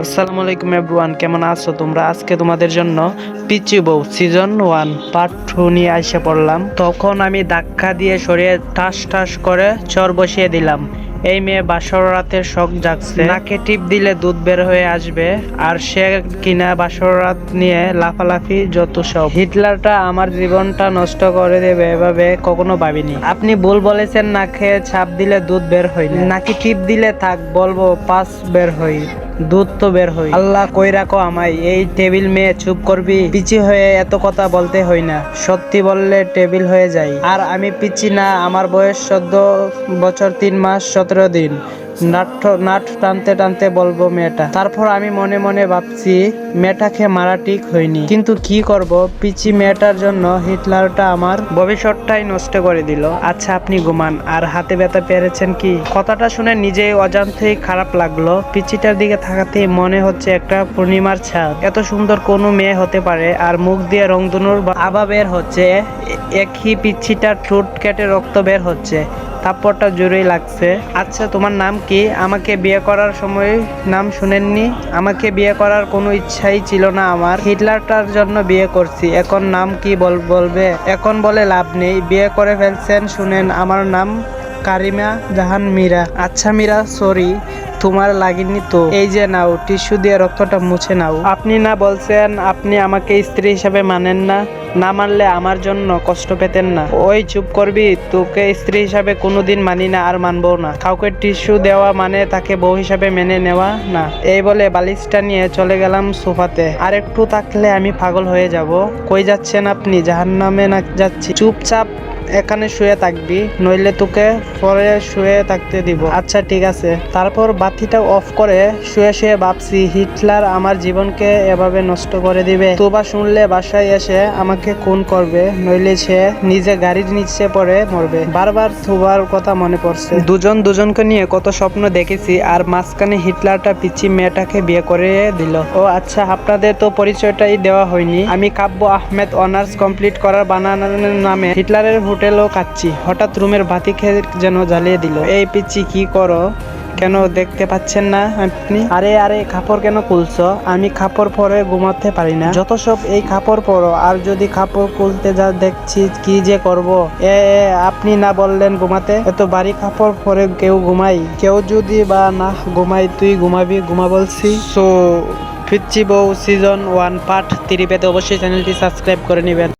আসসালামু আলাইকুম এভরিওয়ান, কেমন আছো তোমরা? আজকে তোমাদের জন্য পিচি বউ সিজন 1 পার্ট 2 নিয়ে আইসা পড়লাম। তখন আমি ধাক্কা দিয়ে সরিয়ে ঠাস ঠাস করে চর বসিয়ে দিলাম। এই মেয়ে বাসর রাতের শখ জাগছে, নাকে টিপ দিলে দুধ বের হয়ে আসবে, আর সে কিনা বাসর রাত নিয়ে লাফালাফি যত সব। হিটলারটা আমার জীবনটা নষ্ট করে দেবে এভাবে কখনো ভাবিনি। আপনি ভুল বলেছেন, নাকে ছাপ দিলে দুধ বের হয় না, নাকি টিপ দিলে থাক বলবো পাস বের হই, দুধ তো বের হই। আল্লাহ কই রাখো আমায়, এই টেবিল মেয়ে চুপ করবি? পিচি হয়ে এত কথা বলতে হয় না, সত্যি বললে টেবিল হয়ে যাই। আর আমি পিচি না, আমার বয়স 14 বছর 3 মাস 17 দিন। নাট টানতে টানতে বলবো মেয়েটা। তারপর আমি মনে মনে ভাবছি মেয়েটাকে মারা ঠিক হয়নি, কিন্তু কি করব, পিচি মেয়েটার জন্য হিটলারটা আমার ভবিষ্যৎটাই নষ্ট করে দিল। আচ্ছা আপনি ঘুমান, আর হাতে ব্যথা পেরেছেন কি? কথাটা শুনে নিজেই অজান্তেই খারাপ লাগলো। পিচিটার দিকে তাকাতেই মনে হচ্ছে একটা পূর্ণিমার ছাদ। এত সুন্দর কোনো মেয়ে হতে পারে? আর মুখ দিয়ে রংধনুর আভা বের হচ্ছে, একই পিচ্ছিটার ঠোঁট কেটে রক্ত বের হচ্ছে। থাপ্পড়টা জোরেই লাগছে। আচ্ছা তোমার নাম কি? আমাকে বিয়ে করার সময় নাম শুনেননি? আমাকে বিয়ে করার কোনো ইচ্ছাই ছিল না আমার, হিটলারটার জন্য বিয়ে করছি। এখন নাম কি বলবে? এখন বলে লাভ নেই, বিয়ে করে ফেলছেন। শুনেন, আমার নাম কারিমা জাহান মীরা। আচ্ছা মীরা, সরি, তোমার লাগেনি তো? এই যে নাও, টিস্যু দিয়ে রক্তটা মুছে নাও। আপনি না বলছেন আপনি আমাকে স্ত্রী হিসাবে মানেন না? না মানলে আমার জন্য কষ্ট পেতেন না? ওই চুপ করবি? তোকে স্ত্রী হিসাবে কোনোদিন মানি না, আর মানবো না। কাউকে টিস্যু দেওয়া মানে তাকে বউ হিসাবে মেনে নেওয়া না। এই বলে বালিশটা নিয়ে চলে গেলাম সোফাতে। আর একটু থাকলে আমি পাগল হয়ে যাব। কই যাচ্ছেন আপনি? জাহান্নামে না যাচ্ছি। চুপচাপ এখানে শুয়ে থাকবি, নইলে তোকে পরে শুয়ে থাকতে দিব। আচ্ছা ঠিক আছে। তারপর বাতিটা অফ করে শুয়ে শুয়ে ভাবছি হিটলার আমার জীবনকে এভাবে নষ্ট করে দিবে। তোবা শুনলে বাসায় এসে আমাকে খুন করবে, নইলে সে নিজে গাড়ির নিচে পড়ে মরবে। বারবার তোবার কথা মনে পড়ছে। দুজন দুজনকে নিয়ে কত স্বপ্ন দেখেছি, আর মাঝখানে হিটলারটা পিচি মেয়েটাকে বিয়ে করে দিল। ও আচ্ছা, আপনাদের তো পরিচয়টাই দেওয়া হয়নি। আমি কাব্য আহমেদ, অনার্স কমপ্লিট করার বানানোর নামে হিটলারের হোটেলও কাচ্ছি। হঠাৎ রুমের বাতি খেয়ে যেন জ্বালিয়ে দিল। এই পিচ্ছি কি করো? কেন দেখতে পাচ্ছেন না আপনি? আরে কাপড় কেন খুলছো? আমি কাপড় পরে ঘুমাতে পারি না। যত সব এই কাপড় পরো, আর যদি কাপড় খুলতে যা দেখছি কি যে করব। আপনি না বললেন ঘুমাতে? এত ভারী কাপড় পরে কেউ ঘুমাই? কেউ যদি বা না ঘুমাই, তুই ঘুমাবি? ঘুমা বলছি। সো পিচ্চি বউ সিজন 1 পার্ট 3 পেতে অবশ্যই চ্যানেলটি সাবস্ক্রাইব করে নেবেন।